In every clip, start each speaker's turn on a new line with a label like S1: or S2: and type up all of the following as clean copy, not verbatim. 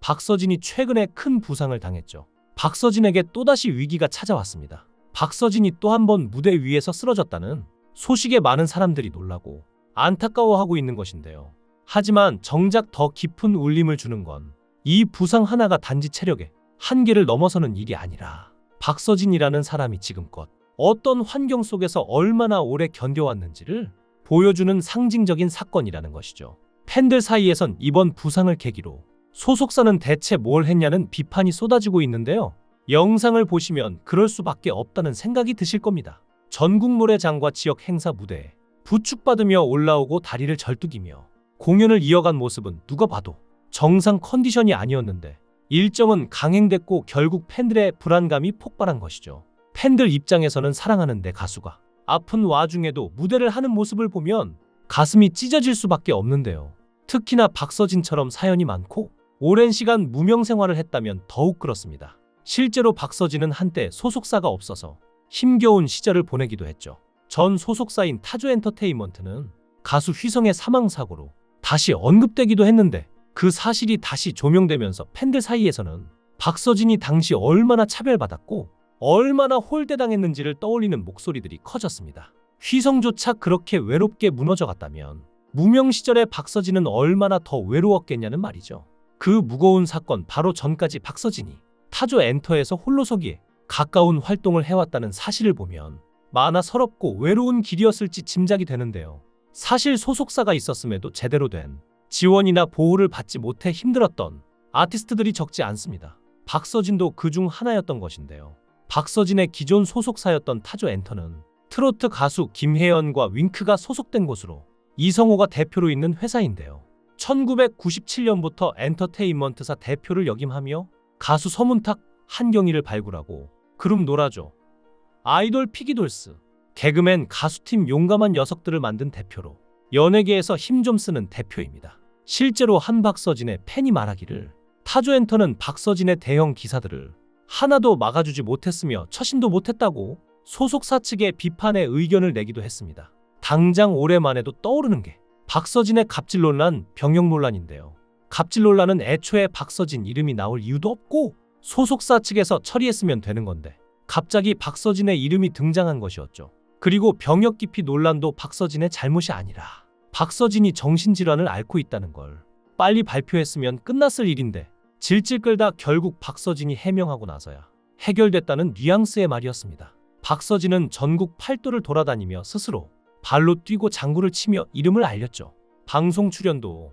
S1: 박서진이 최근에 큰 부상을 당했죠. 박서진에게 또다시 위기가 찾아왔습니다. 박서진이 또 한 번 무대 위에서 쓰러졌다는 소식에 많은 사람들이 놀라고 안타까워하고 있는 것인데요. 하지만 정작 더 깊은 울림을 주는 건 이 부상 하나가 단지 체력의 한계를 넘어서는 일이 아니라 박서진이라는 사람이 지금껏 어떤 환경 속에서 얼마나 오래 견뎌왔는지를 보여주는 상징적인 사건이라는 것이죠. 팬들 사이에선 이번 부상을 계기로 소속사는 대체 뭘 했냐는 비판이 쏟아지고 있는데요. 영상을 보시면 그럴 수밖에 없다는 생각이 드실 겁니다. 전국 노래장과 지역 행사 무대에 부축받으며 올라오고 다리를 절뚝이며 공연을 이어간 모습은 누가 봐도 정상 컨디션이 아니었는데 일정은 강행됐고 결국 팬들의 불안감이 폭발한 것이죠. 팬들 입장에서는 사랑하는 내 가수가 아픈 와중에도 무대를 하는 모습을 보면 가슴이 찢어질 수밖에 없는데요. 특히나 박서진처럼 사연이 많고 오랜 시간 무명 생활을 했다면 더욱 그렇습니다. 실제로 박서진은 한때 소속사가 없어서 힘겨운 시절을 보내기도 했죠. 전 소속사인 타조엔터테인먼트는 가수 휘성의 사망사고로 다시 언급되기도 했는데 그 사실이 다시 조명되면서 팬들 사이에서는 박서진이 당시 얼마나 차별받았고 얼마나 홀대당했는지를 떠올리는 목소리들이 커졌습니다. 휘성조차 그렇게 외롭게 무너져갔다면 무명 시절의 박서진은 얼마나 더 외로웠겠냐는 말이죠. 그 무거운 사건 바로 전까지 박서진이 타조 엔터에서 홀로서기에 가까운 활동을 해왔다는 사실을 보면 마나 서럽고 외로운 길이었을지 짐작이 되는데요. 사실 소속사가 있었음에도 제대로 된 지원이나 보호를 받지 못해 힘들었던 아티스트들이 적지 않습니다. 박서진도 그중 하나였던 것인데요. 박서진의 기존 소속사였던 타조 엔터는 트로트 가수 김혜연과 윙크가 소속된 곳으로 이성호가 대표로 있는 회사인데요. 1997년부터 엔터테인먼트사 대표를 역임하며 가수 서문탁, 한경희를 발굴하고 그룹 노라조, 아이돌 피기돌스, 개그맨 가수팀 용감한 녀석들을 만든 대표로 연예계에서 힘 좀 쓰는 대표입니다. 실제로 한 박서진의 팬이 말하기를 타조엔터는 박서진의 대형 기사들을 하나도 막아주지 못했으며 처신도 못했다고 소속사 측의 비판에 의견을 내기도 했습니다. 당장 올해만 해도 떠오르는 게 박서진의 갑질 논란, 병역 논란인데요. 갑질 논란은 애초에 박서진 이름이 나올 이유도 없고 소속사 측에서 처리했으면 되는 건데 갑자기 박서진의 이름이 등장한 것이었죠. 그리고 병역 기피 논란도 박서진의 잘못이 아니라 박서진이 정신질환을 앓고 있다는 걸 빨리 발표했으면 끝났을 일인데 질질 끌다 결국 박서진이 해명하고 나서야 해결됐다는 뉘앙스의 말이었습니다. 박서진은 전국 팔도를 돌아다니며 스스로 발로 뛰고 장구를 치며 이름을 알렸죠. 방송 출연도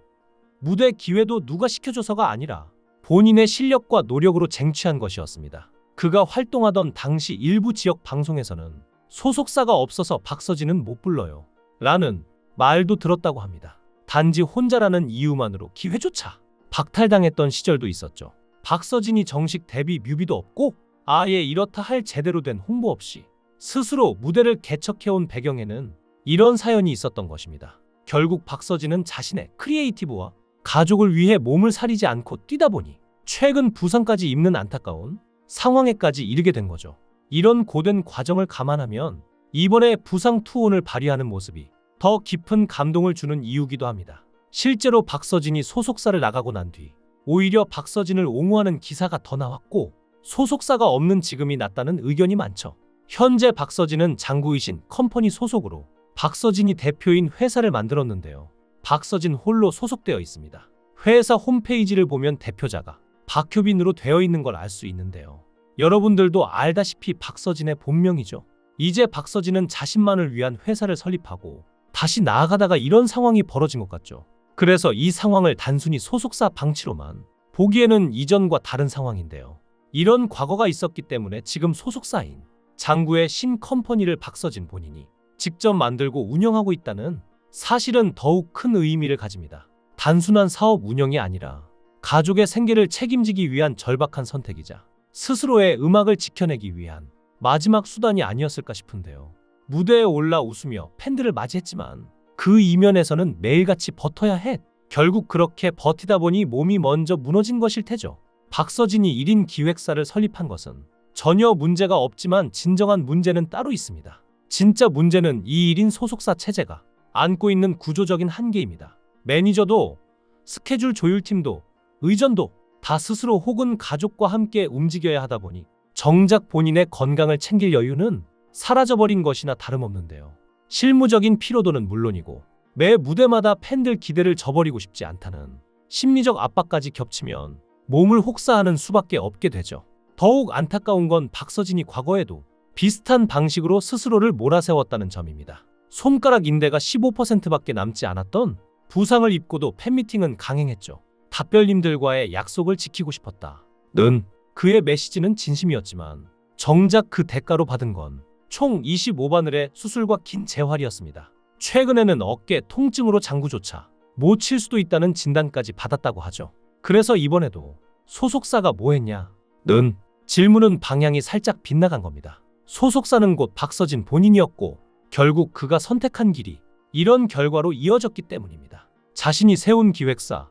S1: 무대 기회도 누가 시켜줘서가 아니라 본인의 실력과 노력으로 쟁취한 것이었습니다. 그가 활동하던 당시 일부 지역 방송에서는 소속사가 없어서 박서진은 못 불러요 라는 말도 들었다고 합니다. 단지 혼자라는 이유만으로 기회조차 박탈당했던 시절도 있었죠. 박서진이 정식 데뷔 뮤비도 없고 아예 이렇다 할 제대로 된 홍보 없이 스스로 무대를 개척해온 배경에는 이런 사연이 있었던 것입니다. 결국 박서진은 자신의 크리에이티브와 가족을 위해 몸을 사리지 않고 뛰다 보니 최근 부상까지 입는 안타까운 상황에까지 이르게 된 거죠. 이런 고된 과정을 감안하면 이번에 부상 투혼을 발휘하는 모습이 더 깊은 감동을 주는 이유기도 합니다. 실제로 박서진이 소속사를 나가고 난 뒤 오히려 박서진을 옹호하는 기사가 더 나왔고 소속사가 없는 지금이 낫다는 의견이 많죠. 현재 박서진은 장구이신 컴퍼니 소속으로 박서진이 대표인 회사를 만들었는데요. 박서진 홀로 소속되어 있습니다. 회사 홈페이지를 보면 대표자가 박효빈으로 되어 있는 걸 알 수 있는데요. 여러분들도 알다시피 박서진의 본명이죠. 이제 박서진은 자신만을 위한 회사를 설립하고 다시 나아가다가 이런 상황이 벌어진 것 같죠. 그래서 이 상황을 단순히 소속사 방치로만 보기에는 이전과 다른 상황인데요. 이런 과거가 있었기 때문에 지금 소속사인 장구의 신 컴퍼니를 박서진 본인이 직접 만들고 운영하고 있다는 사실은 더욱 큰 의미를 가집니다. 단순한 사업 운영이 아니라 가족의 생계를 책임지기 위한 절박한 선택이자 스스로의 음악을 지켜내기 위한 마지막 수단이 아니었을까 싶은데요. 무대에 올라 웃으며 팬들을 맞이했지만 그 이면에서는 매일같이 버텨야 해. 결국 그렇게 버티다 보니 몸이 먼저 무너진 것일 테죠. 박서진이 1인 기획사를 설립한 것은 전혀 문제가 없지만 진정한 문제는 따로 있습니다. 진짜 문제는 이 1인 소속사 체제가 안고 있는 구조적인 한계입니다. 매니저도, 스케줄 조율팀도, 의전도, 다 스스로 혹은 가족과 함께 움직여야 하다 보니 정작 본인의 건강을 챙길 여유는 사라져버린 것이나 다름없는데요. 실무적인 피로도는 물론이고 매 무대마다 팬들 기대를 저버리고 싶지 않다는 심리적 압박까지 겹치면 몸을 혹사하는 수밖에 없게 되죠. 더욱 안타까운 건 박서진이 과거에도 비슷한 방식으로 스스로를 몰아세웠다는 점입니다. 손가락 인대가 15%밖에 남지 않았던 부상을 입고도 팬미팅은 강행했죠. 답별님들과의 약속을 지키고 싶었다는 그의 메시지는 진심이었지만 정작 그 대가로 받은 건 총 25바늘의 수술과 긴 재활이었습니다. 최근에는 어깨 통증으로 장구조차 못 칠 수도 있다는 진단까지 받았다고 하죠. 그래서 이번에도 소속사가 뭐 했냐? 는 질문은 방향이 살짝 빗나간 겁니다. 소속사는 곧 박서진 본인이었고 결국 그가 선택한 길이 이런 결과로 이어졌기 때문입니다. 자신이 세운 기획사,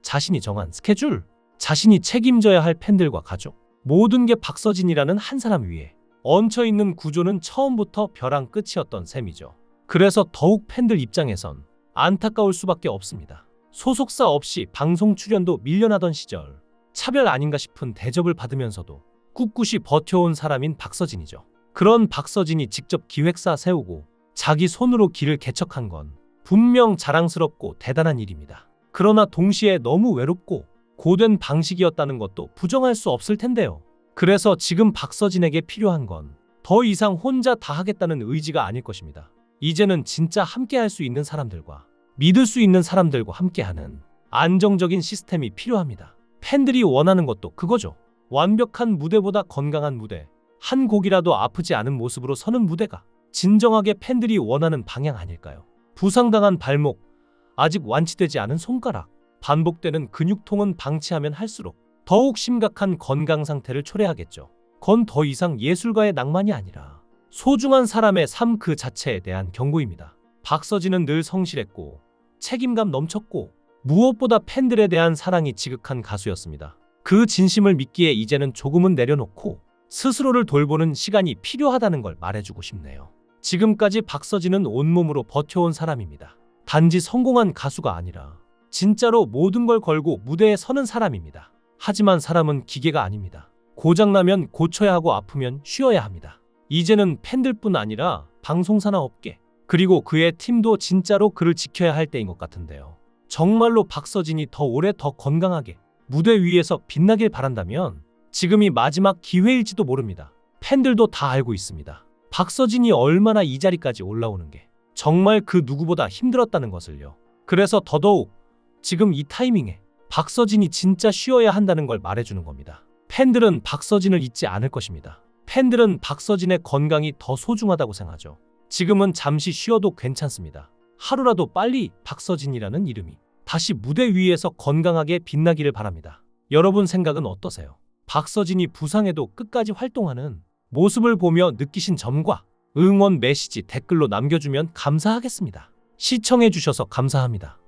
S1: 자신이 정한 스케줄, 자신이 책임져야 할 팬들과 가족, 모든 게 박서진이라는 한 사람 위에 얹혀있는 구조는 처음부터 벼랑 끝이었던 셈이죠. 그래서 더욱 팬들 입장에선 안타까울 수밖에 없습니다. 소속사 없이 방송 출연도 밀려나던 시절 차별 아닌가 싶은 대접을 받으면서도 꿋꿋이 버텨온 사람인 박서진이죠. 그런 박서진이 직접 기획사 세우고 자기 손으로 길을 개척한 건 분명 자랑스럽고 대단한 일입니다. 그러나 동시에 너무 외롭고 고된 방식이었다는 것도 부정할 수 없을 텐데요. 그래서 지금 박서진에게 필요한 건 더 이상 혼자 다 하겠다는 의지가 아닐 것입니다. 이제는 진짜 함께 할 수 있는 사람들과 믿을 수 있는 사람들과 함께하는 안정적인 시스템이 필요합니다. 팬들이 원하는 것도 그거죠. 완벽한 무대보다 건강한 무대, 한 곡이라도 아프지 않은 모습으로 서는 무대가 진정하게 팬들이 원하는 방향 아닐까요? 부상당한 발목, 아직 완치되지 않은 손가락, 반복되는 근육통은 방치하면 할수록 더욱 심각한 건강 상태를 초래하겠죠. 건 더 이상 예술가의 낭만이 아니라 소중한 사람의 삶 그 자체에 대한 경고입니다. 박서진은 늘 성실했고 책임감 넘쳤고 무엇보다 팬들에 대한 사랑이 지극한 가수였습니다. 그 진심을 믿기에 이제는 조금은 내려놓고 스스로를 돌보는 시간이 필요하다는 걸 말해주고 싶네요. 지금까지 박서진은 온몸으로 버텨온 사람입니다. 단지 성공한 가수가 아니라 진짜로 모든 걸 걸고 무대에 서는 사람입니다. 하지만 사람은 기계가 아닙니다. 고장나면 고쳐야 하고 아프면 쉬어야 합니다. 이제는 팬들뿐 아니라 방송사나 업계, 그리고 그의 팀도 진짜로 그를 지켜야 할 때인 것 같은데요. 정말로 박서진이 더 오래 더 건강하게 무대 위에서 빛나길 바란다면 지금이 마지막 기회일지도 모릅니다. 팬들도 다 알고 있습니다. 박서진이 얼마나 이 자리까지 올라오는 게 정말 그 누구보다 힘들었다는 것을요. 그래서 더더욱 지금 이 타이밍에 박서진이 진짜 쉬어야 한다는 걸 말해주는 겁니다. 팬들은 박서진을 잊지 않을 것입니다. 팬들은 박서진의 건강이 더 소중하다고 생각하죠. 지금은 잠시 쉬어도 괜찮습니다. 하루라도 빨리 박서진이라는 이름이 다시 무대 위에서 건강하게 빛나기를 바랍니다. 여러분 생각은 어떠세요? 박서진이 부상에도 끝까지 활동하는 모습을 보며 느끼신 점과 응원 메시지 댓글로 남겨주면 감사하겠습니다. 시청해주셔서 감사합니다.